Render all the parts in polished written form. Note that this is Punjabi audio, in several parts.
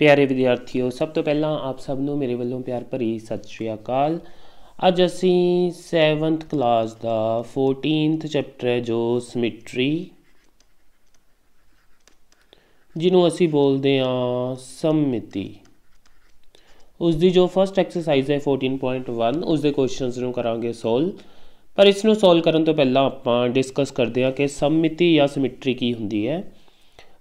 प्यारे विद्यार्थियों, सब तो पहला आप सब ਨੂੰ ਮੇਰੇ ਵੱਲੋਂ ਪਿਆਰ ਭਰੀ ਸਤਿ ਸ਼੍ਰੀ ਅਕਾਲ। ਅੱਜ ਅਸੀਂ 7th ਕਲਾਸ ਦਾ 14th ਚੈਪਟਰ ਹੈ ਜੋ ਸਮਿਟਰੀ, ਜਿਹਨੂੰ ਅਸੀਂ ਬੋਲਦੇ ਹਾਂ ਸਮਮਿਤੀ, ਉਸ ਦੀ ਜੋ ਫਸਟ ਐਕਸਰਸਾਈਜ਼ ਹੈ 14.1 ਉਸ ਦੇ ਕੁਐਸਚਨਸ ਨੂੰ ਕਰਾਂਗੇ ਸੋਲਵ। ਪਰ ਇਸ ਨੂੰ ਸੋਲਵ ਕਰਨ ਤੋਂ ਪਹਿਲਾਂ ਆਪਾਂ ਡਿਸਕਸ ਕਰਦੇ ਹਾਂ ਕਿ ਸਮਮਿਤੀ ਜਾਂ ਸਮਿਟਰੀ ਕੀ ਹੁੰਦੀ ਹੈ।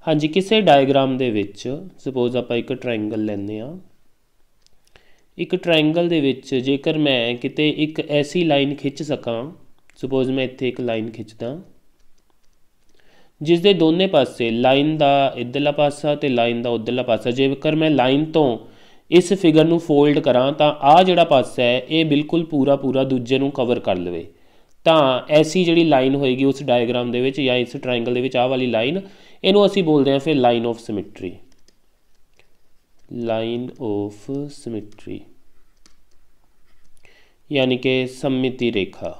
हाँ जी, किसी डायग्राम दे विच सपोज आप एक ट्रायंगल लैंदे हाँ। एक ट्रायंगल दे विच जेकर मैं किते एक ऐसी लाइन खिंच सकां, सपोज मैं इत्थे एक लाइन खिंचदा जिस दे दोने पासे लाइन दा इधरला पासा ते लाइन दा उधरला पासा, जेकर मैं लाइन तो इस फिगर नूं फोल्ड करां तां आ जिहड़ा पासा है ये बिल्कुल पूरा पूरा दूजे नूं कवर कर लवे, तां ऐसी जिहड़ी लाइन होएगी उस डायग्राम दे विच या इस ट्रायंगल दे विच आ वाली लाइन, इनू असी बोलते हैं फिर line of symmetry. Line of symmetry यानी कि सममिति रेखा।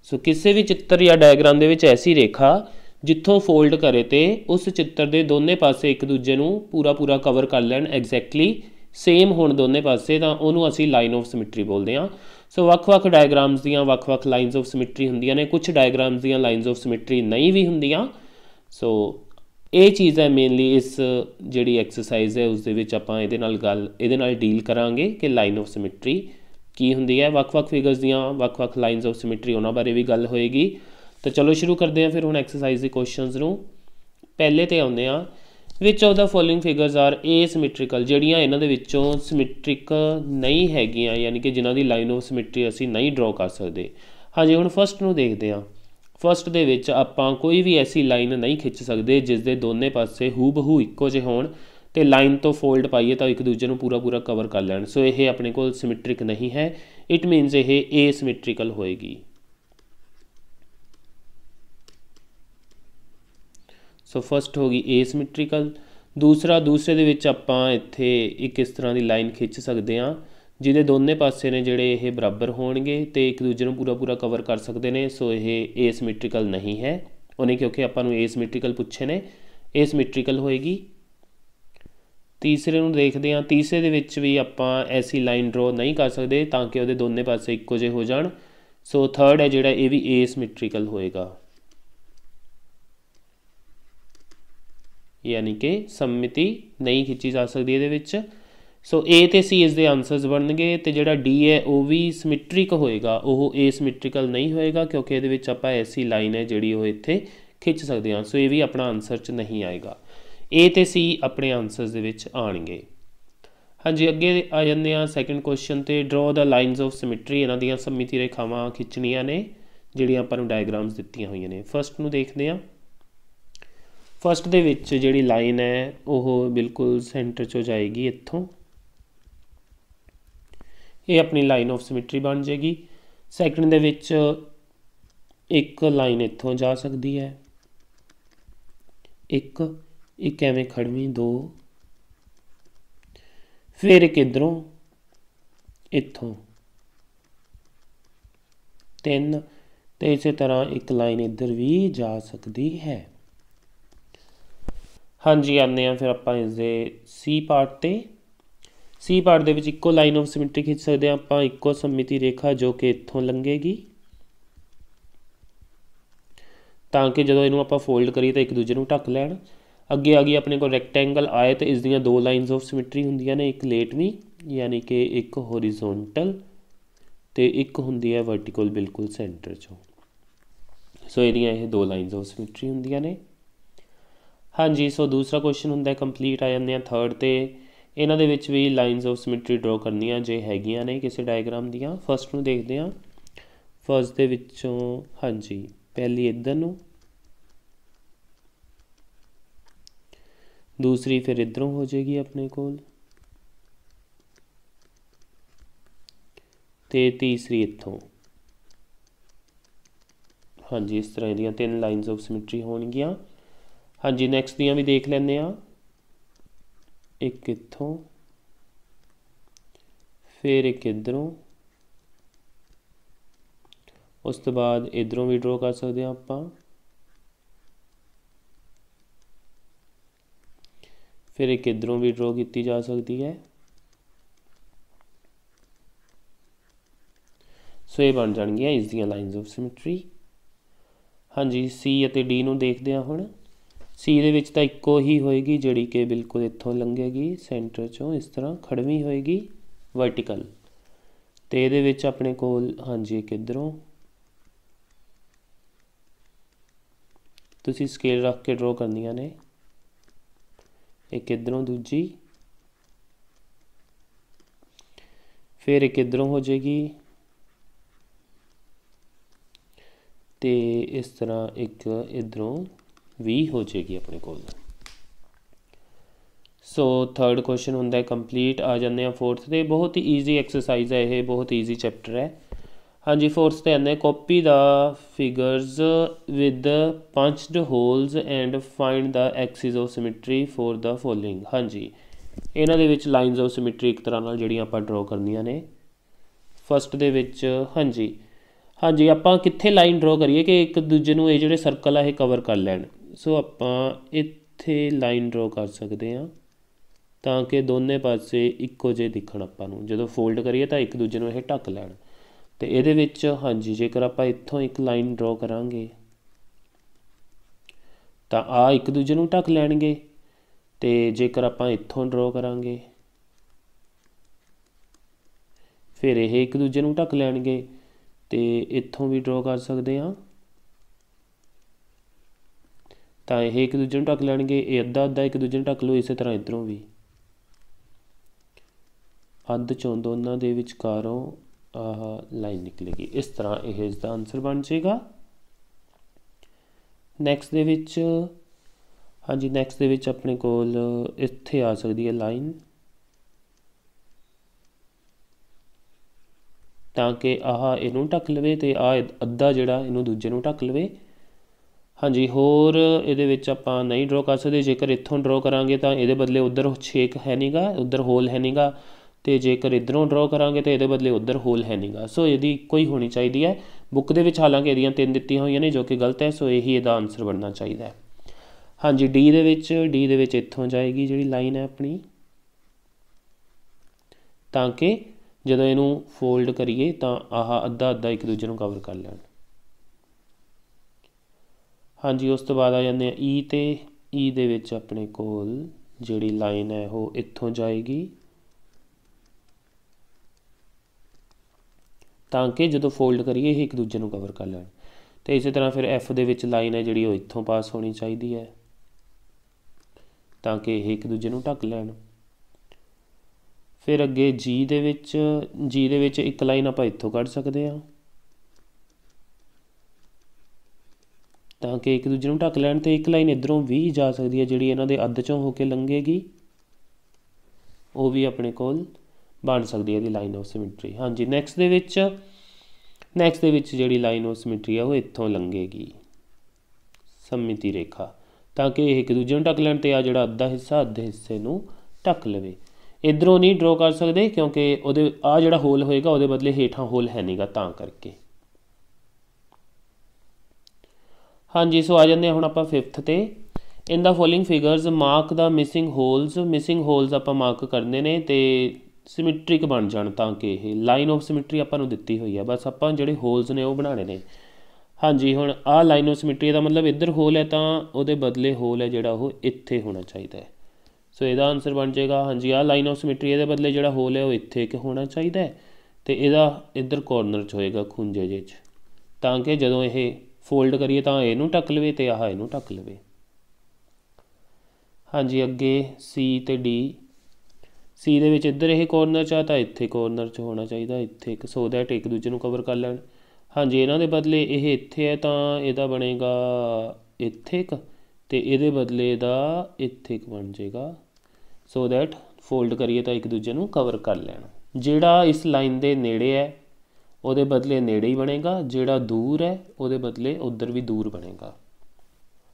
सो किसी भी चित्र या डायग्राम दे विच ऐसी रेखा जिथों फोल्ड करे तो उस चित्र के दोनों पासे एक दूजे नूं पूरा पूरा कवर कर लैन, एग्जैक्टली सेम होण दोनों पासे, तां उहनूं असी लाइन ऑफ सिमिट्री बोलते हैं। सो वक्-वक् डायग्राम्स दियां वक्-वक् लाइनस ऑफ सिमिट्री होंदियां ने, कुछ डायग्राम्स दियां लाइनस ऑफ सिमिट्री नहीं भी होंदियां। सो ये चीज़ है मेनली इस जिहड़ी एक्सरसाइज है उस दे विच आपां इहदे नाल डील करांगे कि लाइन ऑफ सिमिट्री की हुंदी है। वक्-वक् फिगर्स दियां वक्-वक् लाइनस ऑफ सिमिट्री उन्हां बारे भी गल होएगी। तो चलो शुरू करते हैं फिर हुण एक्सरसाइज के क्वेश्चनस नूं। पहले तो आउंदे आ, which of the following figures are asymmetrical, जिहड़ियां इन्हां दे विच्चों सिमिट्रिक नहीं हैगियां, यानी कि जिन्हां दी लाइन ऑफ सिमिट्री असीं नहीं ड्रॉ कर सकते। हाँ जी, हुण फस्ट नूं देखदे हां। फस्ट दे विच आपां कोई भी ऐसी लाइन नहीं खिंच सकते जिस दे दोने पासे हू बहू इक्को जिहे होण ते लाइन तो फोल्ड पाइए तो एक दूजे नूं पूरा पूरा कवर कर लैण। सो ये अपने कोल सिमिट्रिक नहीं है, इट मीनस ये एसिमिट्रिकल होएगी। सो फस्ट होगी एसिमिट्रिकल। दूसरे दे विच आपां इत्थे एक इस तरह की लाइन खिंच सकते हैं जिहदे दोने पासे ने जिहड़े ये बराबर होणगे ते एक दूजे नूं पूरा पूरा कवर कर सकते हैं। सो ये एसिमिट्रिकल नहीं है उन्हें, क्योंकि आपां नूं एसिमिट्रिकल पुछे ने, एसिमिट्रिकल होएगी। तीसरे नूं देखदे हां। तीसरे दे विच भी आपां ऐसी लाइन ड्रॉ नहीं कर सकते ताकि उहदे दोने पासे इक्को जिहे हो जाण। सो थर्ड है जिहड़ा ये भी एसिमिट्रिकल होएगा, यानी कि सममिति नहीं खिंची जा सकती ये विच। सो ए ते सी इसके आंसरस बनणगे ते जिहड़ा डी है वह भी सिमिट्रिक होएगा, वह एसिमिट्रिकल नहीं होएगा क्योंकि ये विच आपां ऐसी लाइन है जिहड़ी वो इत्थे खिंच सकते हैं। सो ये भी अपना आंसर च नहीं आएगा, ए ते सी अपने आंसरस दे विच आउणगे। हाँ जी, अगे आ जाते हैं सैकेंड क्वेश्चन ते। Draw the lines of symmetry, इन्हां दियां सममिति रेखावां खिंचणियां ने जिहड़ियां आपां नूं डायग्राम्स दित्तियां होईयां ने। फस्ट नूं देखदे हां। फस्ट दे विच जिहड़ी लाइन है वह बिल्कुल सेंटर चो जाएगी, इत्थों ये अपनी लाइन ऑफ सिमिट्री बन जाएगी। सैकेंड दे विच एक लाइन इत्थों जा सकती है, एक एवें खड़वी, दो, फिर एक इधरों, इत्थों तीन, तो इस तरह एक लाइन इधर भी जा सकती है। हाँ जी, आने फिर आप इसके सी पार्ट ते। सी पार्ट दे विच इक्को लाइन ऑफ सिमिट्री खिंच सकते हैं आप, इक्को सममिति रेखा जो कि इत्थों लंघेगी, ताकि जो इनू आप फोल्ड करिए तो एक दूजे को ढक लैण। अगे आ गई अपने को रैक्टेंगल आए तो इस दियां दो लाइनस ऑफ सिमिट्री होंदियां ने, एक लेटवी यानी कि एक होरिजोनटल ते एक होंदी है वर्टिकल बिल्कुल सेंटर चो। सो ये दो लाइनस ऑफ सिमिट्री होंदियां ने। हाँ जी, सो दूसरा क्वेश्चन होंदा कंप्लीट आ जाते हैं थर्ड ते। इन्हां दे विच भी लाइनस ऑफ सिमिट्री ड्रॉ करनियां जे हैगियां ने किसी डायग्राम दियां। फस्ट नूं देखदे हां। फस्ट दे विचों हाँ जी पहली इधर नूं, दूसरी फिर इधरों हो जाएगी अपने कोल, ते तीसरी इत्थों। हाँ जी, इस तरह दियां तीन लाइनस ऑफ सिमिट्री होणगियां। हाँ जी, नैक्सट दियां भी देख लैंदे हां। एक इत्थों, फिर एक इधरों, उस तो बाद इधरों भी ड्रॉ कर सकते हैं आपां। फिर एक इधरों भी ड्रॉ की जा सकती है। सो ये बन जाएंगियां इस ਦੀਆਂ ਲਾਈਨਸ ਆਫ ਸਿਮਟਰੀ। ਹਾਂਜੀ ਸੀ ਅਤੇ ਡੀ ਨੂੰ ਦੇਖਦੇ ਹਾਂ ਹੁਣ। ਸੀ ਦੇ ਵਿੱਚ ਤਾਂ ਇੱਕੋ ਹੀ ਹੋਏਗੀ ਜਿਹੜੀ ਕਿ ਬਿਲਕੁਲ ਇੱਥੋਂ ਲੰਘੇਗੀ ਸੈਂਟਰ 'ਚੋਂ ਇਸ ਤਰ੍ਹਾਂ ਖੜਵੀਂ ਹੋਏਗੀ ਵਰਟੀਕਲ। ਅਤੇ ਇਹਦੇ ਵਿੱਚ ਆਪਣੇ ਕੋਲ ਹਾਂਜੀ ਇੱਕ ਇੱਧਰੋਂ ਤੁਸੀਂ ਸਕੇਲ ਰੱਖ ਕੇ ਡਰੋ ਕਰਨੀਆਂ ਨੇ। ਇੱਕ ਇੱਧਰੋਂ ਦੂਜੀ, ਫਿਰ ਇੱਕ ਇੱਧਰੋਂ ਹੋ ਜਾਏਗੀ ਅਤੇ ਇਸ ਤਰ੍ਹਾਂ ਇੱਕ ਇੱਧਰੋਂ ਵੀ ਹੋ ਜਾਏਗੀ ਆਪਣੇ ਕੋਲ। ਸੋ ਥਰਡ ਕੁਐਸਚਨ ਹੁੰਦਾ ਕੰਪਲੀਟ। ਆ ਜਾਂਦੇ ਹਾਂ ਫੋਰਥ 'ਤੇ। ਬਹੁਤ ਹੀ ਈਜ਼ੀ ਐਕਸਰਸਾਈਜ਼ ਹੈ ਇਹ, ਬਹੁਤ ਈਜ਼ੀ ਚੈਪਟਰ ਹੈ। ਹਾਂਜੀ ਫੋਰਥ 'ਤੇ ਆਉਂਦੇ copy the figures with punched holes and find the axis of symmetry for the following. ਹਾਂਜੀ ਇਹਨਾਂ ਦੇ ਵਿੱਚ ਲਾਈਨਸ ਆਫ ਸਿਮਟਰੀ ਇੱਕ ਤਰ੍ਹਾਂ ਨਾਲ ਜਿਹੜੀਆਂ ਆਪਾਂ ਡਰੋ ਕਰਨੀਆਂ ਨੇ। ਫਸਟ ਦੇ ਵਿੱਚ ਹਾਂਜੀ ਆਪਾਂ ਕਿੱਥੇ ਲਾਈਨ ਡਰੋ ਕਰੀਏ ਕਿ ਇੱਕ ਦੂਜੇ ਨੂੰ ਇਹ ਜਿਹੜੇ ਸਰਕਲ ਆ ਇਹ ਕਵਰ ਕਰ ਲੈਣ। ਸੋ ਆਪਾਂ ਇੱਥੇ ਲਾਈਨ ਡਰੋ ਕਰ ਸਕਦੇ ਹਾਂ ਤਾਂ ਕਿ ਦੋਨੇ ਪਾਸੇ ਇੱਕੋ ਜਿਹੇ ਦਿਖਣ ਆਪਾਂ ਨੂੰ। ਜਦੋਂ ਫੋਲਡ ਕਰੀਏ ਤਾਂ ਇੱਕ ਦੂਜੇ ਨੂੰ ਇਹ ਢੱਕ ਲੈਣ। ਅਤੇ ਇਹਦੇ ਵਿੱਚ ਹਾਂਜੀ ਜੇਕਰ ਆਪਾਂ ਇੱਥੋਂ ਇੱਕ ਲਾਈਨ ਡਰੋ ਕਰਾਂਗੇ ਤਾਂ ਆਹ ਇੱਕ ਦੂਜੇ ਨੂੰ ਢੱਕ ਲੈਣਗੇ। ਅਤੇ ਜੇਕਰ ਆਪਾਂ ਇੱਥੋਂ ਡਰੋ ਕਰਾਂਗੇ ਫਿਰ ਇਹ ਇੱਕ ਦੂਜੇ ਨੂੰ ਢੱਕ ਲੈਣਗੇ। ਅਤੇ ਇੱਥੋਂ ਵੀ ਡਰੋ ਕਰ ਸਕਦੇ ਹਾਂ ਤਾਂ ਇਹ ਇੱਕ ਦੂਜੇ ਨੂੰ ਢੱਕ ਲੈਣਗੇ। ਇਹ ਅੱਧਾ ਅੱਧਾ ਇੱਕ ਦੂਜੇ ਨੂੰ ਢੱਕ ਲਓ। ਇਸੇ ਤਰ੍ਹਾਂ ਇੱਧਰੋਂ ਵੀ ਅੱਧ 'ਚੋਂ ਦੋਨਾਂ ਦੇ ਵਿਚਕਾਰੋਂ ਆਹ ਲਾਈਨ ਨਿਕਲੇਗੀ। ਇਸ ਤਰ੍ਹਾਂ ਇਹ ਇਸ ਦਾ ਆਨਸਰ ਬਣ ਜਾਏਗਾ। ਨੈਕਸਟ ਦੇ ਵਿੱਚ ਹਾਂਜੀ ਨੈਕਸਟ ਦੇ ਵਿੱਚ ਆਪਣੇ ਕੋਲ ਇੱਥੇ ਆ ਸਕਦੀ ਹੈ ਲਾਈਨ ਤਾਂ ਕਿ ਆਹ ਇਹਨੂੰ ਢੱਕ ਲਵੇ ਅਤੇ ਆਹ ਅੱਧਾ ਜਿਹੜਾ ਇਹਨੂੰ ਦੂਜੇ ਨੂੰ ਢੱਕ ਲਵੇ। ਹਾਂਜੀ ਹੋਰ ਇਹਦੇ ਵਿੱਚ ਆਪਾਂ ਨਹੀਂ ਡਰੋ ਕਰ ਸਕਦੇ। ਜੇਕਰ ਇੱਥੋਂ ਡਰੋ ਕਰਾਂਗੇ ਤਾਂ ਇਹਦੇ ਬਦਲੇ ਉੱਧਰ ਛੇਕ ਹੈ ਨਹੀਂ ਗਾ, ਉੱਧਰ ਹੋਲ ਹੈ ਨਹੀਂ ਗਾ। ਅਤੇ ਜੇਕਰ ਇੱਧਰੋਂ ਡਰੋ ਕਰਾਂਗੇ ਤਾਂ ਇਹਦੇ ਬਦਲੇ ਉੱਧਰ ਹੋਲ ਹੈ ਨਹੀਂ ਗਾ। ਸੋ ਇਹਦੀ ਇੱਕੋ ਹੀ ਹੋਣੀ ਚਾਹੀਦੀ ਹੈ। ਬੁੱਕ ਦੇ ਵਿੱਚ ਹਾਲਾਂਕਿ ਇਹਦੀਆਂ 3 ਦਿੱਤੀਆਂ ਹੋਈਆਂ ਨੇ ਜੋ ਕਿ ਗਲਤ ਹੈ। ਸੋ ਇਹੀ ਇਹਦਾ ਆਨਸਰ ਬਣਨਾ ਚਾਹੀਦਾ ਹੈ। ਹਾਂਜੀ ਡੀ ਦੇ ਵਿੱਚ ਇੱਥੋਂ ਜਾਏਗੀ ਜਿਹੜੀ ਲਾਈਨ ਹੈ ਆਪਣੀ ਤਾਂ ਕਿ ਜਦੋਂ ਇਹਨੂੰ ਫੋਲਡ ਕਰੀਏ ਤਾਂ ਆਹ ਅੱਧਾ ਅੱਧਾ ਇੱਕ ਦੂਜੇ ਨੂੰ ਕਵਰ ਕਰ ਲੈਣ। ਹਾਂਜੀ ਉਸ ਤੋਂ ਬਾਅਦ ਆ ਜਾਂਦੇ ਆ ਈ 'ਤੇ। ਈ ਦੇ ਵਿੱਚ ਆਪਣੇ ਕੋਲ ਜਿਹੜੀ ਲਾਈਨ ਹੈ ਉਹ ਇੱਥੋਂ ਜਾਏਗੀ ਤਾਂ ਕਿ ਜਦੋਂ ਫੋਲਡ ਕਰੀਏ ਇਹ ਇੱਕ ਦੂਜੇ ਨੂੰ ਕਵਰ ਕਰ ਲੈਣ। ਅਤੇ ਇਸੇ ਤਰ੍ਹਾਂ ਫਿਰ ਐਫ ਦੇ ਵਿੱਚ ਲਾਈਨ ਹੈ ਜਿਹੜੀ ਉਹ ਇੱਥੋਂ ਪਾਸ ਹੋਣੀ ਚਾਹੀਦੀ ਹੈ ਤਾਂ ਕਿ ਇਹ ਇੱਕ ਦੂਜੇ ਨੂੰ ਢੱਕ ਲੈਣ। ਫਿਰ ਅੱਗੇ ਜੀ ਦੇ ਵਿੱਚ ਇੱਕ ਲਾਈਨ ਆਪਾਂ ਇੱਥੋਂ ਕੱਢ ਸਕਦੇ ਹਾਂ ਤਾਂ ਕਿ ਇੱਕ ਦੂਜੇ ਨੂੰ ਢੱਕ ਲੈਣ। ਅਤੇ ਇੱਕ ਲਾਈਨ ਇੱਧਰੋਂ ਵੀ ਜਾ ਸਕਦੀ ਹੈ ਜਿਹੜੀ ਇਹਨਾਂ ਦੇ ਅੱਧ 'ਚੋਂ ਹੋ ਕੇ ਲੰਘੇਗੀ। ਉਹ ਵੀ ਆਪਣੇ ਕੋਲ ਬਣ ਸਕਦੀ ਹੈ ਇਹਦੀ ਲਾਈਨ ਆਫ ਸਿਮਟਰੀ। ਹਾਂਜੀ ਨੈਕਸਟ ਦੇ ਵਿੱਚ ਜਿਹੜੀ ਲਾਈਨ ਆਫ ਸਿਮਟਰੀ ਆ ਉਹ ਇੱਥੋਂ ਲੰਘੇਗੀ ਸਮਮਿਤੀ ਰੇਖਾ ਤਾਂ ਕਿ ਇਹ ਇੱਕ ਦੂਜੇ ਨੂੰ ਢੱਕ ਲੈਣ ਅਤੇ ਆ ਜਿਹੜਾ ਅੱਧਾ ਹਿੱਸਾ ਅੱਧੇ ਹਿੱਸੇ ਨੂੰ ਢੱਕ ਲਵੇ। ਇੱਧਰੋਂ ਨਹੀਂ ਡਰੋ ਕਰ ਸਕਦੇ ਕਿਉਂਕਿ ਉਹਦੇ ਆਹ ਜਿਹੜਾ ਹੋਲ ਹੋਏਗਾ ਉਹਦੇ ਬਦਲੇ ਹੇਠਾਂ ਹੋਲ ਹੈ ਨਹੀਂ ਗਾ ਤਾਂ ਕਰਕੇ। ਹਾਂਜੀ ਸੋ ਆ ਜਾਂਦੇ ਹਾਂ ਹੁਣ ਆਪਾਂ 5th 'ਤੇ। In the following figures mark the missing holes ਆਪਾਂ ਮਾਰਕ ਕਰਨੇ ਨੇ ਅਤੇ ਸਿਮਟਰਿਕ ਬਣ ਜਾਣ ਤਾਂ ਕਿ ਇਹ ਲਾਈਨ ਆਫ ਸਿਮਟਰੀ ਆਪਾਂ ਨੂੰ ਦਿੱਤੀ ਹੋਈ ਹੈ। ਬਸ ਆਪਾਂ ਜਿਹੜੇ ਹੋਲਸ ਨੇ ਉਹ ਬਣਾਉਣੇ ਨੇ। ਹਾਂਜੀ ਹੁਣ ਆਹ ਲਾਈਨ ਆਫ ਸਿਮਟਰੀ ਦਾ ਮਤਲਬ ਇੱਧਰ ਹੋਲ ਹੈ ਤਾਂ ਉਹਦੇ ਬਦਲੇ ਹੋਲ ਹੈ ਜਿਹੜਾ ਉਹ ਇੱਥੇ ਹੋਣਾ ਚਾਹੀਦਾ ਹੈ। ਸੋ ਇਹਦਾ ਆਨਸਰ ਬਣ ਜਾਏਗਾ ਹਾਂਜੀ ਆਹ ਲਾਈਨ ਆਫ ਸਿਮਟਰੀ ਇਹਦੇ ਬਦਲੇ ਜਿਹੜਾ ਹੋਲ ਹੈ ਉਹ ਇੱਥੇ ਇੱਕ ਹੋਣਾ ਚਾਹੀਦਾ ਹੈ ਅਤੇ ਇਹਦਾ ਇੱਧਰ ਕੋਰਨਰ 'ਚ ਹੋਏਗਾ ਖੂੰਜੇ ਜਿਹੇ 'ਚ ਤਾਂ ਕਿ ਜਦੋਂ ਇਹ ਫੋਲਡ ਕਰੀਏ ਤਾਂ ਇਹਨੂੰ ਢੱਕ ਲਵੇ ਅਤੇ ਆਹ ਇਹਨੂੰ ਢੱਕ ਲਵੇ। ਹਾਂਜੀ ਅੱਗੇ ਸੀ ਅਤੇ ਡੀ। ਸੀ ਦੇ ਵਿੱਚ ਇੱਧਰ ਇਹ ਕੋਰਨਰ 'ਚ ਆ ਤਾਂ ਇੱਥੇ ਕੋਰਨਰ 'ਚ ਹੋਣਾ ਚਾਹੀਦਾ ਇੱਥੇ ਇੱਕ ਸੋ ਦੈਟ ਇੱਕ ਦੂਜੇ ਨੂੰ ਕਵਰ ਕਰ ਲੈਣ। ਹਾਂਜੀ ਇਹਨਾਂ ਦੇ ਬਦਲੇ ਇਹ ਇੱਥੇ ਹੈ ਤਾਂ ਇਹਦਾ ਬਣੇਗਾ ਇੱਥੇ ਇੱਕ ਅਤੇ ਇਹਦੇ ਬਦਲੇ ਇਹਦਾ ਇੱਥੇ ਇੱਕ ਬਣ ਜਾਏਗਾ ਸੋ ਦੈਟ ਫੋਲਡ ਕਰੀਏ ਤਾਂ ਇੱਕ ਦੂਜੇ ਨੂੰ ਕਵਰ ਕਰ ਲੈਣ। ਜਿਹੜਾ ਇਸ ਲਾਈਨ ਦੇ ਨੇੜੇ ਹੈ ਉਹਦੇ ਬਦਲੇ ਨੇੜੇ ਹੀ ਬਣੇਗਾ, ਜਿਹੜਾ ਦੂਰ ਹੈ ਉਹਦੇ ਬਦਲੇ ਉੱਧਰ ਵੀ ਦੂਰ ਬਣੇਗਾ।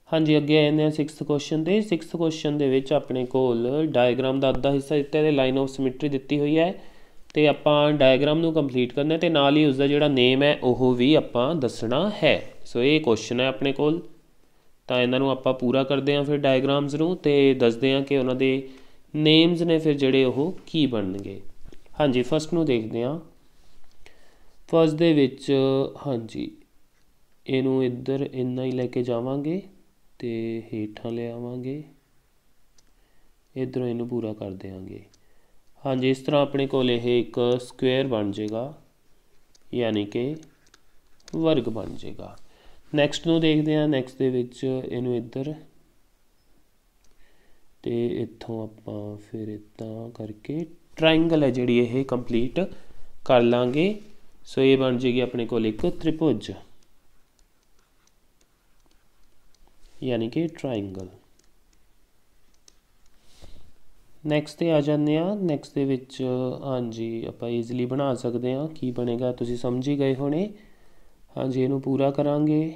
ਹਾਂਜੀ ਅੱਗੇ ਆ ਜਾਂਦੇ ਹਾਂ 6th ਕੁਐਸਚਨ 'ਤੇ। 6th ਕੁਐਸਚਨ ਦੇ ਵਿੱਚ ਆਪਣੇ ਕੋਲ ਡਾਇਗਰਾਮ ਦਾ ਅੱਧਾ ਹਿੱਸਾ ਦਿੱਤਾ ਅਤੇ ਲਾਈਨ ਆਫ ਸਿਮਟਰੀ ਦਿੱਤੀ ਹੋਈ ਹੈ ਅਤੇ ਆਪਾਂ ਡਾਇਗਰਾਮ ਨੂੰ ਕੰਪਲੀਟ ਕਰਨਾ ਅਤੇ ਨਾਲ ਹੀ ਉਸਦਾ ਜਿਹੜਾ ਨੇਮ ਹੈ ਉਹ ਵੀ ਆਪਾਂ ਦੱਸਣਾ ਹੈ। ਸੋ ਇਹ ਕੁਐਸਚਨ ਹੈ ਆਪਣੇ ਕੋਲ ਤਾਂ ਇਹਨਾਂ ਨੂੰ ਆਪਾਂ ਪੂਰਾ ਕਰਦੇ ਹਾਂ ਫਿਰ ਡਾਇਗਰਾਮਸ ਨੂੰ ਅਤੇ ਦੱਸਦੇ ਹਾਂ ਕਿ ਉਹਨਾਂ ਦੇ नेम्स ने फिर ਜਿਹੜੇ ਉਹ ਕੀ ਬਣਨਗੇ। ਹਾਂਜੀ ਫਸਟ ਨੂੰ ਦੇਖਦੇ ਹਾਂ। ਫਸਟ ਦੇ ਵਿੱਚ ਹਾਂਜੀ ਇਹਨੂੰ ਇੱਧਰ ਇੰਨਾ ਹੀ ਲੈ ਕੇ ਜਾਵਾਂਗੇ ਅਤੇ ਹੇਠਾਂ ਲਿਆਵਾਂਗੇ, ਇੱਧਰੋਂ ਇਹਨੂੰ ਪੂਰਾ ਕਰ ਦਿਆਂਗੇ। ਹਾਂਜੀ ਇਸ ਤਰ੍ਹਾਂ ਆਪਣੇ ਕੋਲ ਇਹ ਇੱਕ ਸਕੁਏਅਰ ਬਣ ਜਾਏਗਾ, ਯਾਨੀ ਕਿ ਵਰਗ ਬਣ ਜਾਏਗਾ। ਨੈਕਸਟ ਨੂੰ ਦੇਖਦੇ ਹਾਂ। ਨੈਕਸਟ ਦੇ ਵਿੱਚ ਇਹਨੂੰ ਇੱਧਰ ਅਤੇ ਇੱਥੋਂ ਆਪਾਂ ਫਿਰ ਇੱਦਾਂ ਕਰਕੇ ਟਰਾਇੰਗਲ ਹੈ ਜਿਹੜੀ ਇਹ ਕੰਪਲੀਟ ਕਰ ਲਾਂਗੇ। ਸੋ ਇਹ ਬਣ ਜਾਏਗੀ ਆਪਣੇ ਕੋਲ ਇੱਕ ਤ੍ਰਿਭੁਜ, ਯਾਨੀ ਕਿ ਟਰਾਇੰਗਲ। ਨੈਕਸਟ 'ਤੇ ਆ ਜਾਂਦੇ ਹਾਂ। ਨੈਕਸਟ ਦੇ ਵਿੱਚ ਹਾਂਜੀ ਆਪਾਂ ਈਜ਼ੀਲੀ ਬਣਾ ਸਕਦੇ ਹਾਂ। ਕੀ ਬਣੇਗਾ ਤੁਸੀਂ ਸਮਝ ਹੀ ਗਏ ਹੋਣੇ। ਹਾਂਜੀ ਇਹਨੂੰ ਪੂਰਾ ਕਰਾਂਗੇ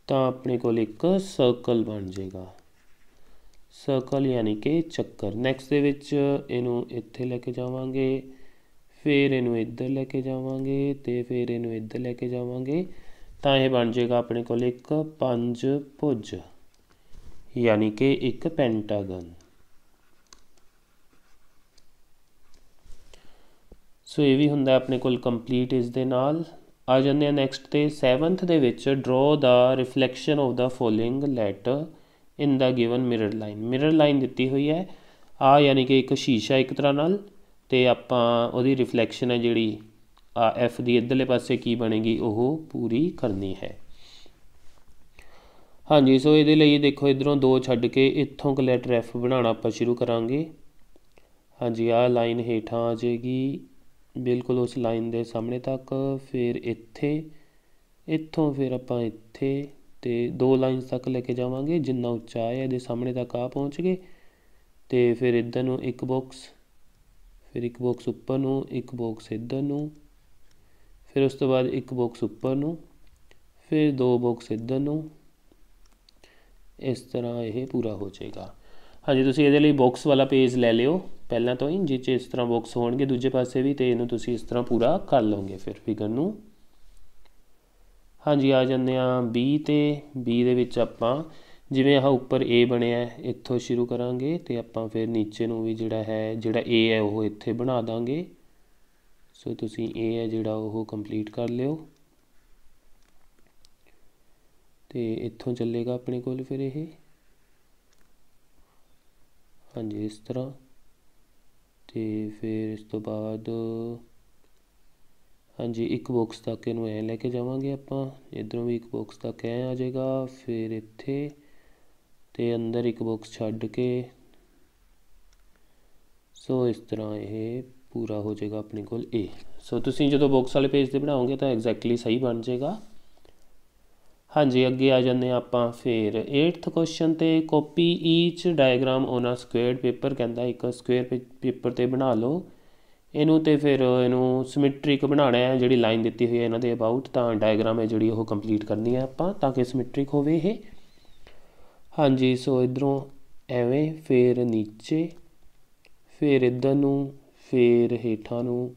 ਤਾਂ ਆਪਣੇ ਕੋਲ ਇੱਕ ਸਰਕਲ ਬਣ ਜਾਏਗਾ, ਸਰਕਲ ਯਾਨੀ ਕਿ ਚੱਕਰ। ਨੈਕਸਟ ਦੇ ਵਿੱਚ ਇਹਨੂੰ ਇੱਥੇ ਲੈ ਕੇ ਜਾਵਾਂਗੇ, ਫਿਰ ਇਹਨੂੰ ਇੱਧਰ ਲੈ ਕੇ ਜਾਵਾਂਗੇ ਅਤੇ ਫਿਰ ਇਹਨੂੰ ਇੱਧਰ ਲੈ ਕੇ ਜਾਵਾਂਗੇ ਤਾਂ ਇਹ ਬਣ ਜਾਏਗਾ ਆਪਣੇ ਕੋਲ ਇੱਕ ਪੰਜਭੁਜ, ਯਾਨੀ ਕਿ ਇੱਕ ਪੈਂਟਾਗਨ। ਸੋ ਇਹ ਵੀ ਹੁੰਦਾ ਆਪਣੇ ਕੋਲ ਕੰਪਲੀਟ ਇਸ ਦੇ ਨਾਲ। ਆ ਜਾਂਦੇ ਹਾਂ ਨੈਕਸਟ 'ਤੇ। 7th ਦੇ ਵਿੱਚ draw the reflection of the following letter in the given mirror line. Mirror line ਦਿੱਤੀ ਹੋਈ ਹੈ ਆ, ਯਾਨੀ ਕਿ ਇੱਕ ਸ਼ੀਸ਼ਾ ਇੱਕ ਤਰ੍ਹਾਂ ਨਾਲ, ਅਤੇ ਆਪਾਂ ਉਹਦੀ ਰਿਫਲੈਕਸ਼ਨ ਹੈ ਜਿਹੜੀ ਆ ਐਫ ਦੀ ਇੱਧਰਲੇ ਪਾਸੇ ਕੀ ਬਣੇਗੀ ਉਹ ਪੂਰੀ ਕਰਨੀ ਹੈ। ਹਾਂਜੀ ਸੋ ਇਹਦੇ ਲਈ ਦੇਖੋ ਇੱਧਰੋਂ 2 ਛੱਡ ਕੇ ਇੱਥੋਂ ਕੁ ਲੈਟਰ ਐਫ ਬਣਾਉਣਾ ਆਪਾਂ ਸ਼ੁਰੂ ਕਰਾਂਗੇ। ਹਾਂਜੀ ਆਹ ਲਾਈਨ ਹੇਠਾਂ ਆ ਜਾਏਗੀ ਬਿਲਕੁਲ ਉਸ ਲਾਈਨ ਦੇ ਸਾਹਮਣੇ ਤੱਕ, ਫਿਰ ਇੱਥੇ, ਇੱਥੋਂ ਫਿਰ ਆਪਾਂ ਇੱਥੇ ਅਤੇ 2 ਲਾਈਨਸ ਤੱਕ ਲੈ ਕੇ ਜਾਵਾਂਗੇ। ਜਿੰਨਾ ਉੱਚਾ ਹੈ ਇਹਦੇ ਸਾਹਮਣੇ ਤੱਕ ਆ ਪਹੁੰਚ ਗਏ ਅਤੇ ਫਿਰ ਇੱਧਰ ਨੂੰ ਇੱਕ ਬਾਕਸ, ਫਿਰ ਇੱਕ ਬਾਕਸ ਉੱਪਰ ਨੂੰ, ਇੱਕ ਬਾਕਸ ਇੱਧਰ ਨੂੰ, ਫਿਰ ਉਸ ਤੋਂ ਬਾਅਦ ਇੱਕ ਬਾਕਸ ਉੱਪਰ ਨੂੰ, ਫਿਰ 2 ਬਾਕਸ ਇੱਧਰ ਨੂੰ। ਇਸ ਤਰ੍ਹਾਂ ਇਹ ਪੂਰਾ ਹੋ ਜਾਏਗਾ। ਹਾਂਜੀ ਤੁਸੀਂ ਇਹਦੇ ਲਈ ਬਾਕਸ ਵਾਲਾ ਪੇਜ ਲੈ ਲਿਓ ਪਹਿਲਾਂ ਤੋਂ ਹੀ, ਜਿਸ 'ਚ ਇਸ ਤਰ੍ਹਾਂ ਬਾਕਸ ਹੋਣਗੇ ਦੂਜੇ ਪਾਸੇ ਵੀ, ਅਤੇ ਇਹਨੂੰ ਤੁਸੀਂ ਇਸ ਤਰ੍ਹਾਂ ਪੂਰਾ ਕਰ ਲਓਗੇ ਫਿਰ ਫਿਗਰ ਨੂੰ। ਹਾਂਜੀ ਆ ਜਾਂਦੇ ਹਾਂ B 'ਤੇ। B ਦੇ ਵਿੱਚ ਆਪਾਂ ਜਿਵੇਂ ਆਹ ਉੱਪਰ A ਬਣਿਆ ਇੱਥੋਂ ਸ਼ੁਰੂ ਕਰਾਂਗੇ ਅਤੇ ਆਪਾਂ ਫਿਰ ਨੀਚੇ ਨੂੰ ਵੀ ਜਿਹੜਾ A ਹੈ ਉਹ ਇੱਥੇ ਬਣਾ ਦਾਂਗੇ। ਸੋ ਤੁਸੀਂ A ਹੈ ਜਿਹੜਾ ਉਹ ਕੰਪਲੀਟ ਕਰ ਲਿਓ ਅਤੇ ਇੱਥੋਂ ਚੱਲੇਗਾ ਆਪਣੇ ਕੋਲ ਫਿਰ ਇਹ ਹਾਂਜੀ ਇਸ ਤਰ੍ਹਾਂ। ਅਤੇ ਫਿਰ ਇਸ ਤੋਂ ਬਾਅਦ ਹਾਂਜੀ ਇੱਕ ਬਾਕਸ ਤੱਕ ਇਹਨੂੰ ਐਂ ਲੈ ਕੇ ਜਾਵਾਂਗੇ ਆਪਾਂ, ਇੱਧਰੋਂ ਵੀ ਇੱਕ ਬਾਕਸ ਤੱਕ ਐਂ ਆ ਜਾਏਗਾ, ਫਿਰ ਇੱਥੇ ਅਤੇ ਅੰਦਰ ਇੱਕ ਬਾਕਸ ਛੱਡ ਕੇ। ਸੋ ਇਸ ਤਰ੍ਹਾਂ ਇਹ ਪੂਰਾ ਹੋ ਜਾਏਗਾ ਆਪਣੇ ਕੋਲ A। ਸੋ ਤੁਸੀਂ ਜਦੋਂ ਬਾਕਸ ਵਾਲੇ ਪੇਜ 'ਤੇ ਬਣਾਓਗੇ ਤਾਂ ਐਗਜ਼ੈਕਟਲੀ ਸਹੀ ਬਣ ਜਾਏਗਾ। ਹਾਂਜੀ ਅੱਗੇ ਆ ਜਾਂਦੇ ਹਾਂ ਆਪਾਂ ਫਿਰ 8th ਕੁਐਸਚਨ 'ਤੇ। Copy each diagram on a squared paper. ਕਹਿੰਦਾ ਇੱਕ ਸਕੁਏਅਰ ਪੇਪਰ 'ਤੇ ਬਣਾ ਲਓ ਇਹਨੂੰ, ਅਤੇ ਫਿਰ ਇਹਨੂੰ ਸਮਿਟ੍ਰਿਕ ਬਣਾਉਣਾ ਹੈ। ਜਿਹੜੀ ਲਾਈਨ ਦਿੱਤੀ ਹੋਈ ਹੈ ਇਹਨਾਂ ਦੇ ਅਬਾਊਟ, ਤਾਂ ਡਾਇਗਰਾਮ ਹੈ ਜਿਹੜੀ ਉਹ ਕੰਪਲੀਟ ਕਰਨੀ ਹੈ ਆਪਾਂ ਤਾਂ ਕਿ ਸਮਿਟ੍ਰਿਕ ਹੋਵੇ ਇਹ। ਹਾਂਜੀ ਸੋ ਇੱਧਰੋਂ ਐਵੇਂ, ਫਿਰ ਨੀਚੇ, ਫਿਰ ਇੱਧਰ ਨੂੰ, ਫਿਰ ਹੇਠਾਂ ਨੂੰ,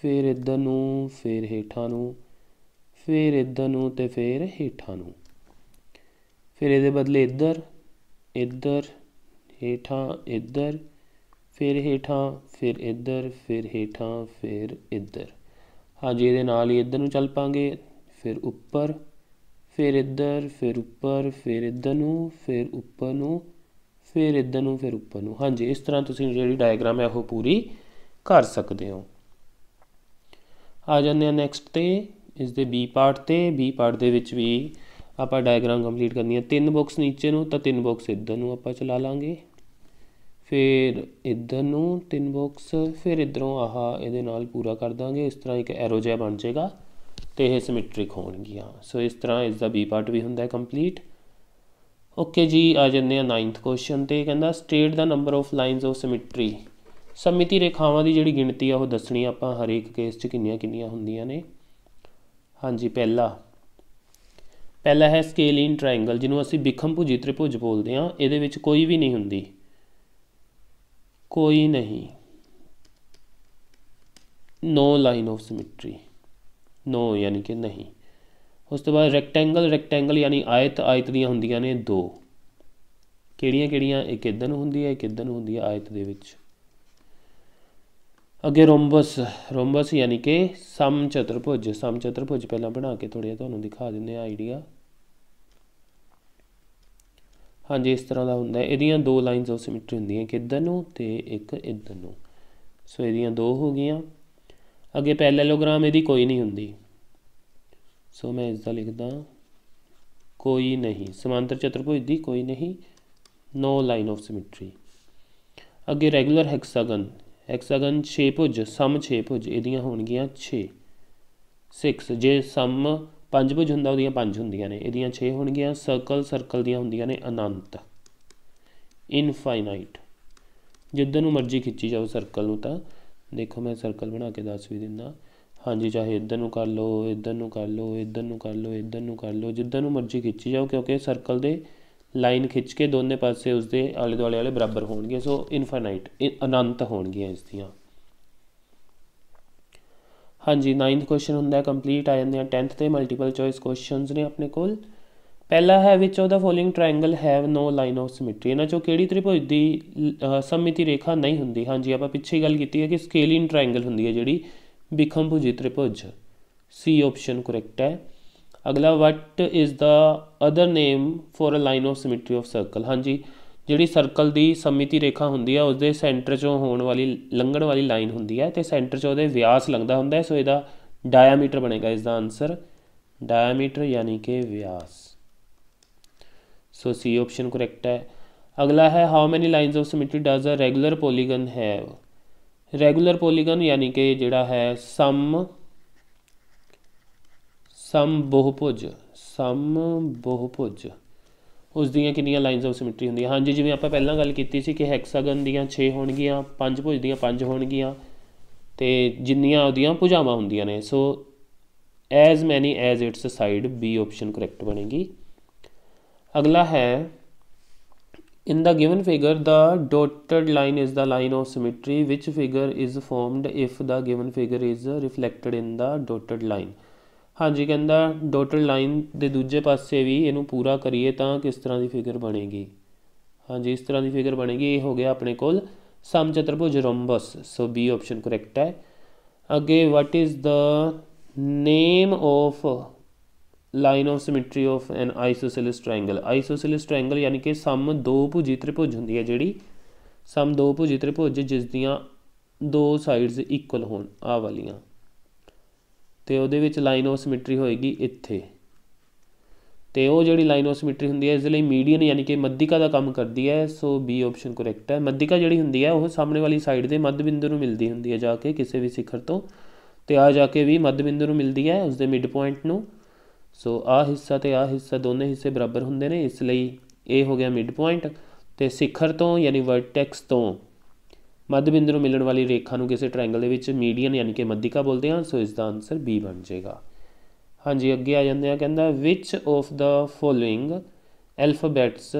ਫਿਰ ਇੱਧਰ ਨੂੰ, ਫਿਰ ਹੇਠਾਂ ਨੂੰ, ਫਿਰ ਇੱਧਰ ਨੂੰ ਅਤੇ ਫਿਰ ਹੇਠਾਂ ਨੂੰ। ਫਿਰ ਇਹਦੇ ਬਦਲੇ ਇੱਧਰ, ਇੱਧਰ, ਹੇਠਾਂ, ਇੱਧਰ, ਫਿਰ ਹੇਠਾਂ, ਫਿਰ ਇੱਧਰ, ਫਿਰ ਹੇਠਾਂ, ਫਿਰ ਇੱਧਰ। ਹਾਂਜੀ ਇਹਦੇ ਨਾਲ ਹੀ ਇੱਧਰ ਨੂੰ ਚੱਲ ਪਾਂਗੇ, ਫਿਰ ਉੱਪਰ, ਫਿਰ ਇੱਧਰ, ਫਿਰ ਉੱਪਰ, ਫਿਰ ਇੱਧਰ ਨੂੰ, ਫਿਰ ਉੱਪਰ ਨੂੰ, ਫਿਰ ਇੱਧਰ ਨੂੰ, ਫਿਰ ਉੱਪਰ ਨੂੰ। ਹਾਂਜੀ ਇਸ ਤਰ੍ਹਾਂ ਤੁਸੀਂ ਜਿਹੜੀ ਡਾਇਗਰਾਮ ਹੈ ਉਹ ਪੂਰੀ ਕਰ ਸਕਦੇ ਹੋ। ਆ ਜਾਂਦੇ ਹਾਂ ਨੈਕਸਟ 'ਤੇ ਇਸ ਦੇ B ਪਾਰਟ 'ਤੇ। B ਪਾਰਟ ਦੇ ਵਿੱਚ ਵੀ ਆਪਾਂ ਡਾਇਗਰਾਮ ਕੰਪਲੀਟ ਕਰਨੀ ਹੈ। 3 ਬਾਕਸ ਨੀਚੇ ਨੂੰ ਤਾਂ 3 ਬਾਕਸ ਇੱਧਰ ਨੂੰ ਆਪਾਂ ਚਲਾ ਲਾਂਗੇ, ਫਿਰ ਇੱਧਰ ਨੂੰ 3 ਬਾਕਸ, ਫਿਰ ਇੱਧਰੋਂ ਆਹ ਇਹਦੇ ਨਾਲ ਪੂਰਾ ਕਰ ਦਾਂਗੇ। ਇਸ ਤਰ੍ਹਾਂ ਇੱਕ ਐਰੋ ਜਿਹਾ ਬਣ ਜਾਏਗਾ ਅਤੇ ਇਹ ਸਮਿਟ੍ਰਿਕ ਹੋਣਗੀਆਂ। ਸੋ ਇਸ ਤਰ੍ਹਾਂ ਇਸ ਦਾ B ਪਾਰਟ ਵੀ ਹੁੰਦਾ ਕੰਪਲੀਟ। ਓਕੇ ਜੀ ਆ ਜਾਂਦੇ ਹਾਂ 9th ਕੁਐਸਚਨ 'ਤੇ। ਕਹਿੰਦਾ state the number of lines of symmetry. ਸਮਿਤੀ ਰੇਖਾਵਾਂ ਦੀ ਜਿਹੜੀ ਗਿਣਤੀ ਆ ਉਹ ਦੱਸਣੀ ਆਪਾਂ ਹਰੇਕ ਕੇਸ 'ਚ ਕਿੰਨੀਆਂ ਕਿੰਨੀਆਂ ਹੁੰਦੀਆਂ ਨੇ। ਹਾਂਜੀ ਪਹਿਲਾ ਹੈ ਸਕੇਲੀਨ ਟਰਾਇੰਗਲ, ਜਿਹਨੂੰ ਅਸੀਂ ਬਿਖਮਭੁਜੀ ਤ੍ਰਿਭੁਜ ਬੋਲਦੇ ਹਾਂ। ਇਹਦੇ ਵਿੱਚ ਕੋਈ ਵੀ ਨਹੀਂ ਹੁੰਦੀ, ਕੋਈ ਨਹੀਂ, ਨੋ ਲਾਈਨ ਆਫ ਸਮਿਟਰੀ, ਨੋ ਯਾਨੀ ਕਿ ਨਹੀਂ। ਉਸ ਤੋਂ ਬਾਅਦ ਰੈਕਟੈਂਗਲ ਯਾਨੀ ਆਇਤ ਦੀਆਂ ਹੁੰਦੀਆਂ ਨੇ 2। ਕਿਹੜੀਆਂ ਇੱਕ ਇੱਧਰ ਨੂੰ ਹੁੰਦੀ ਹੈ, ਇੱਕ ਇੱਧਰ ਨੂੰ ਹੁੰਦੀ ਹੈ ਆਇਤ ਦੇ ਵਿੱਚ। ਅੱਗੇ ਰੋਮਬਸ ਯਾਨੀ ਕਿ ਸਮ ਚਤੁਰਭੁਜ ਪਹਿਲਾਂ ਬਣਾ ਕੇ ਥੋੜ੍ਹਾ ਜਿਹਾ ਤੁਹਾਨੂੰ ਦਿਖਾ ਦਿੰਦੇ ਹਾਂ ਆਈਡੀਆ। ਹਾਂਜੀ ਇਸ ਤਰ੍ਹਾਂ ਦਾ ਹੁੰਦਾ ਹੈ। ਇਹਦੀਆਂ ਦੋ ਲਾਈਨਸ ਆਫ ਸਿਮੈਟਰੀ ਹੁੰਦੀਆਂ, ਇੱਕ ਇੱਧਰ ਨੂੰ ਅਤੇ ਇੱਕ ਇੱਧਰ ਨੂੰ। ਸੋ ਇਹਦੀਆਂ ਦੋ ਹੋ ਗਈਆਂ। ਅੱਗੇ ਪੈਰਲੈਲੋਗ੍ਰਾਮ ਇਹਦੀ ਕੋਈ ਨਹੀਂ ਹੁੰਦੀ, ਸੋ ਮੈਂ ਇਸਦਾ ਲਿਖਦਾ ਕੋਈ ਨਹੀਂ। ਸਮਾਂਤਰ ਚਤੁਰਭੁਜ ਦੀ ਕੋਈ ਨਹੀਂ, ਨੋ ਲਾਈਨ ਆਫ ਸਿਮੈਟਰੀ। ਅੱਗੇ ਰੈਗੂਲਰ ਹੈਕਸਾਗਨ 6 ਭੁਜ, ਸਮ 6 ਭੁਜ, ਇਹਦੀਆਂ ਹੋਣਗੀਆਂ 6। ਜੇ ਸਮ 5 ਭੁਜ ਹੁੰਦਾ ਉਹਦੀਆਂ 5 ਹੁੰਦੀਆਂ ਨੇ, ਇਹਦੀਆਂ 6 ਹੋਣਗੀਆਂ। ਸਰਕਲ ਦੀਆਂ ਹੁੰਦੀਆਂ ਨੇ ਅਨੰਤ, ਇਨਫਾਈਨਾਈਟ। ਜਿੱਧਰ ਨੂੰ ਮਰਜ਼ੀ ਖਿੱਚੀ ਜਾਓ ਸਰਕਲ ਨੂੰ। ਤਾਂ ਦੇਖੋ ਮੈਂ ਸਰਕਲ ਬਣਾ ਕੇ ਦੱਸ ਵੀ ਦਿੰਦਾ। ਹਾਂਜੀ ਚਾਹੇ ਇੱਧਰ ਨੂੰ ਕਰ ਲਓ, ਇੱਧਰ ਨੂੰ ਕਰ ਲਓ, ਇੱਧਰ ਨੂੰ ਕਰ ਲਓ, ਇੱਧਰ ਨੂੰ ਕਰ ਲਓ, ਜਿੱਧਰ ਨੂੰ ਮਰਜ਼ੀ ਖਿੱਚੀ ਜਾਓ, ਕਿਉਂਕਿ ਸਰਕਲ ਦੇ ਲਾਈਨ ਖਿੱਚ ਕੇ ਦੋਨੇ ਪਾਸੇ ਉਸਦੇ ਆਲੇ ਦੁਆਲੇ ਵਾਲੇ ਬਰਾਬਰ ਹੋਣਗੇ। ਸੋ ਇਨਫਾਈਨਾਈਟ, ਅਨੰਤ ਹੋਣਗੀਆਂ ਇਸ ਦੀਆਂ। ਹਾਂਜੀ 9th ਕੁਐਸਚਨ ਹੁੰਦਾ ਕੰਪਲੀਟ ਆ ਜਾਂਦੇ ਆ। 10th ਤੇ ਮਲਟੀਪਲ ਚੋਇਸ ਕੁਐਸਚਨਸ ਨੇ ਆਪਣੇ ਕੋਲ। ਪਹਿਲਾ ਹੈ which of the following triangle have no line of symmetry. ਇਹਨਾਂ 'ਚੋਂ ਕਿਹੜੀ ਤ੍ਰਿਭੁਜ ਦੀ ਸਮਮਿਤੀ ਰੇਖਾ ਨਹੀਂ ਹੁੰਦੀ। ਹਾਂਜੀ ਆਪਾਂ ਪਿੱਛੇ ਹੀ ਗੱਲ ਕੀਤੀ ਹੈ ਕਿ ਸਕੇਲੀਨ ਟ੍ਰਾਇੰਗਲ ਹੁੰਦੀ ਹੈ ਜਿਹੜੀ ਵਿਖਮਭੁਜੀ ਤ੍ਰਿਭੁਜ। ਸੀ ਆਪਸ਼ਨ ਕਰੈਕਟ ਹੈ। ਅਗਲਾ what is the other name for a line of symmetry of circle. ਹਾਂਜੀ ਜਿਹੜੀ ਸਰਕਲ ਦੀ ਸਮਮਿਤੀ ਰੇਖਾ ਹੁੰਦੀ ਹੈ ਉਸਦੇ ਸੈਂਟਰ 'ਚੋਂ ਲੰਘਣ ਵਾਲੀ ਲਾਈਨ ਹੁੰਦੀ ਹੈ ਅਤੇ ਸੈਂਟਰ 'ਚ ਉਹਦੇ ਵਿਆਸ ਲੰਘਦਾ ਹੁੰਦਾ ਹੈ। ਸੋ ਇਹਦਾ ਡਾਇਆਮੀਟਰ ਬਣੇਗਾ ਇਸਦਾ ਆਨਸਰ, ਡਾਇਆਮੀਟਰ ਯਾਨੀ ਕਿ ਵਿਆਸ। ਸੋ ਸੀ ਆਪਸ਼ਨ ਕਰੈਕਟ ਹੈ। ਅਗਲਾ ਹੈ how many lines of symmetry does a regular polygon have. Regular polygon ਯਾਨੀ ਕਿ ਜਿਹੜਾ ਹੈ ਸਮ ਬਹੁਭੁਜ ਉਸ ਦੀਆਂ ਕਿੰਨੀਆਂ ਲਾਈਨਸ ਆਫ ਸਿਮੈਟਰੀ ਹੁੰਦੀਆਂ। ਹਾਂਜੀ ਜਿਵੇਂ ਆਪਾਂ ਪਹਿਲਾਂ ਗੱਲ ਕੀਤੀ ਸੀ ਕਿ ਹੈਕਸਾਗਨ ਦੀਆਂ 6 ਹੋਣਗੀਆਂ, ਪੰਜਭੁਜ ਦੀਆਂ 5 ਹੋਣਗੀਆਂ ਅਤੇ ਜਿੰਨੀਆਂ ਉਹਦੀਆਂ ਭੁਜਾਵਾਂ ਹੁੰਦੀਆਂ ਨੇ। ਸੋ ਐਜ਼ ਮੈਨੀ as it's side, B option correct ਬਣੇਗੀ। ਅਗਲਾ ਹੈ in the given figure the dotted line is the line of symmetry which figure is formed if the given figure is reflected in the dotted line। ਹਾਂਜੀ ਕਹਿੰਦਾ ਡੋਟਡ ਲਾਈਨ ਦੇ ਦੂਜੇ ਪਾਸੇ ਵੀ ਇਹਨੂੰ ਪੂਰਾ ਕਰੀਏ ਤਾਂ ਕਿਸ ਤਰ੍ਹਾਂ ਦੀ ਫਿਗਰ ਬਣੇਗੀ। ਹਾਂਜੀ ਇਸ ਤਰ੍ਹਾਂ ਦੀ ਫਿਗਰ ਬਣੇਗੀ। ਇਹ ਹੋ ਗਿਆ ਆਪਣੇ ਕੋਲ ਸਮ ਚਤੁਰਭੁਜ rhombus. So B option correct ਹੈ। ਅੱਗੇ what is the name of line of symmetry of an isosceles triangle. Isosceles triangle ਯਾਨੀ ਕਿ ਸਮ ਦੋ ਭੁਜੀ ਤ੍ਰਿਭੁਜ ਹੁੰਦੀ ਹੈ ਜਿਹੜੀ ਸਮ ਦੋ ਭੁਜੀ ਤ੍ਰਿਭੁਜ ਜਿਸ ਦੀਆਂ ਦੋ ਸਾਈਡਸ ਇਕੁਅਲ ਹੋਣ, ਆਹ ਵਾਲੀਆਂ, ਅਤੇ ਉਹਦੇ ਵਿੱਚ ਲਾਈਨ ਆਫ ਸਿਮੈਟਰੀ ਹੋਏਗੀ ਇੱਥੇ। ਅਤੇ ਉਹ ਜਿਹੜੀ ਲਾਈਨ ਆਫ ਸਿਮੈਟਰੀ ਹੁੰਦੀ ਹੈ ਇਸ ਦੇ ਲਈ ਮੀਡੀਅਨ ਯਾਨੀ ਕਿ ਮੱਧਿਕਾ ਦਾ ਕੰਮ ਕਰਦੀ ਹੈ। ਸੋ ਬੀ ਆਪਸ਼ਨ ਕਰੈਕਟ ਹੈ। ਮੱਧਿਕਾ ਜਿਹੜੀ ਹੁੰਦੀ ਹੈ ਉਹ ਸਾਹਮਣੇ ਵਾਲੀ ਸਾਈਡ ਦੇ ਮੱਧ ਬਿੰਦੂ ਨੂੰ ਮਿਲਦੀ ਹੁੰਦੀ ਹੈ ਜਾ ਕੇ ਕਿਸੇ ਵੀ ਸਿਖਰ ਤੋਂ, ਅਤੇ ਆ ਜਾ ਕੇ ਵੀ ਮੱਧ ਬਿੰਦੂ ਨੂੰ ਮਿਲਦੀ ਹੈ ਉਸਦੇ ਮਿਡ ਪੁਆਇੰਟ ਨੂੰ। ਸੋ ਆਹ ਹਿੱਸਾ ਅਤੇ ਆਹ ਹਿੱਸਾ ਦੋਨੇ ਹਿੱਸੇ ਬਰਾਬਰ ਹੁੰਦੇ ਨੇ, ਇਸ ਲਈ ਇਹ ਹੋ ਗਿਆ ਮਿਡ ਪੁਆਇੰਟ। ਅਤੇ ਸਿਖਰ ਤੋਂ ਯਾਨੀ ਵਰਟੈਕਸ ਤੋਂ ਮੱਧ ਬਿੰਦੂ ਨੂੰ ਮਿਲਣ ਵਾਲੀ ਰੇਖਾ ਨੂੰ ਕਿਸੇ ਟ੍ਰਾਇੰਗਲ ਦੇ ਵਿੱਚ ਮੀਡੀਅਨ ਯਾਨੀ ਕਿ ਮੱਧਿਕਾ ਬੋਲਦੇ ਹਾਂ। ਸੋ ਇਸ ਦਾ ਆਨਸਰ ਬੀ ਬਣ ਜਾਏਗਾ। ਹਾਂਜੀ ਅੱਗੇ ਆ ਜਾਂਦੇ ਆ। ਕਹਿੰਦਾ which of the following alphabets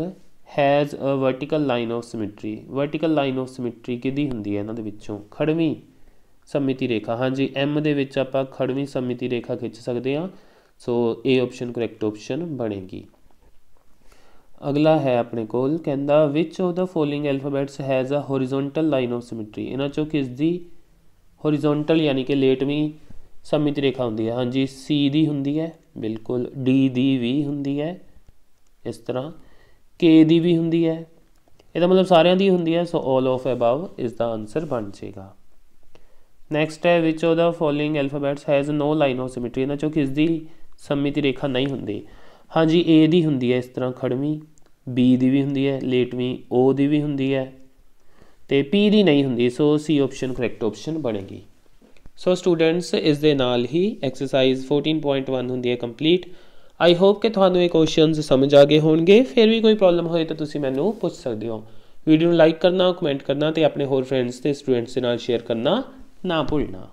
has a vertical line of symmetry. Vertical line of symmetry ਕਿਹਦੀ ਹੁੰਦੀ ਹੈ ਇਹਨਾਂ ਦੇ ਵਿੱਚੋਂ? ਖੜਵੀਂ ਸਮਮਿਤੀ ਰੇਖਾ। ਹਾਂਜੀ ਐਮ ਦੇ ਵਿੱਚ ਆਪਾਂ ਖੜਵੀਂ ਸਮਮਿਤੀ ਰੇਖਾ ਖਿੱਚ ਸਕਦੇ ਹਾਂ। So A option correct option ਬਣੇਗੀ। ਅਗਲਾ ਹੈ ਆਪਣੇ ਕੋਲ ਕਹਿੰਦਾ which of the following alphabets has a horizontal line of symmetry. ਇਹਨਾਂ 'ਚੋਂ ਕਿਸ ਦੀ ਹੋਰੀਜ਼ੋਨਟਲ ਯਾਨੀ ਕਿ ਲੇਟਵੀਂ ਸਮਮਿਤੀ ਰੇਖਾ ਹੁੰਦੀ ਹੈ? ਹਾਂਜੀ ਸੀ ਦੀ ਹੁੰਦੀ ਹੈ ਬਿਲਕੁਲ, ਡੀ ਦੀ ਵੀ ਹੁੰਦੀ ਹੈ ਇਸ ਤਰ੍ਹਾਂ, ਕੇ ਦੀ ਵੀ ਹੁੰਦੀ ਹੈ। ਇਹਦਾ ਮਤਲਬ ਸਾਰਿਆਂ ਦੀ ਹੁੰਦੀ ਹੈ। ਸੋ ਆਲ ਆਫ ਅਬਵ ਇਸ ਦਾ ਆਨਸਰ ਬਣ ਜਾਏਗਾ। ਨੈਕਸਟ ਹੈ which of the following alphabets has no line of symmetry. ਇਹਨਾਂ 'ਚੋਂ ਕਿਸ ਦੀ ਸਮਮਿਤੀ ਰੇਖਾ ਨਹੀਂ ਹੁੰਦੀ? ਹਾਂਜੀ ਏ ਦੀ ਹੁੰਦੀ ਹੈ ਇਸ ਤਰ੍ਹਾਂ ਖੜਵੀਂ, ਬੀ ਦੀ ਵੀ ਹੁੰਦੀ ਹੈ ਲੇਟਵੀਂ, ਓ ਦੀ ਵੀ ਹੁੰਦੀ ਹੈ ਅਤੇ ਪੀ ਦੀ ਨਹੀਂ ਹੁੰਦੀ। ਸੋ ਸੀ ਆਪਸ਼ਨ ਕਰੈਕਟ ਆਪਸ਼ਨ ਬਣੇਗੀ। ਸੋ ਸਟੂਡੈਂਟਸ ਇਸ ਦੇ ਨਾਲ ਹੀ ਐਕਸਰਸਾਈਜ਼ 14.1 ਹੁੰਦੀ ਹੈ ਕੰਪਲੀਟ। ਆਈ ਹੋਪ ਕਿ ਤੁਹਾਨੂੰ ਇਹ ਕੁਐਸਚਨਸ ਸਮਝ ਆ ਗਏ ਹੋਣਗੇ। ਫਿਰ ਵੀ ਕੋਈ ਪ੍ਰੋਬਲਮ ਹੋਏ ਤਾਂ ਤੁਸੀਂ ਮੈਨੂੰ ਪੁੱਛ ਸਕਦੇ ਹੋ। ਵੀਡੀਓ ਨੂੰ ਲਾਈਕ ਕਰਨਾ, ਕਮੈਂਟ ਕਰਨਾ ਅਤੇ ਆਪਣੇ ਹੋਰ ਫਰੈਂਡਸ ਅਤੇ ਸਟੂਡੈਂਟਸ ਦੇ ਨਾਲ ਸ਼ੇਅਰ ਕਰਨਾ ਨਾ ਭੁੱਲਣਾ।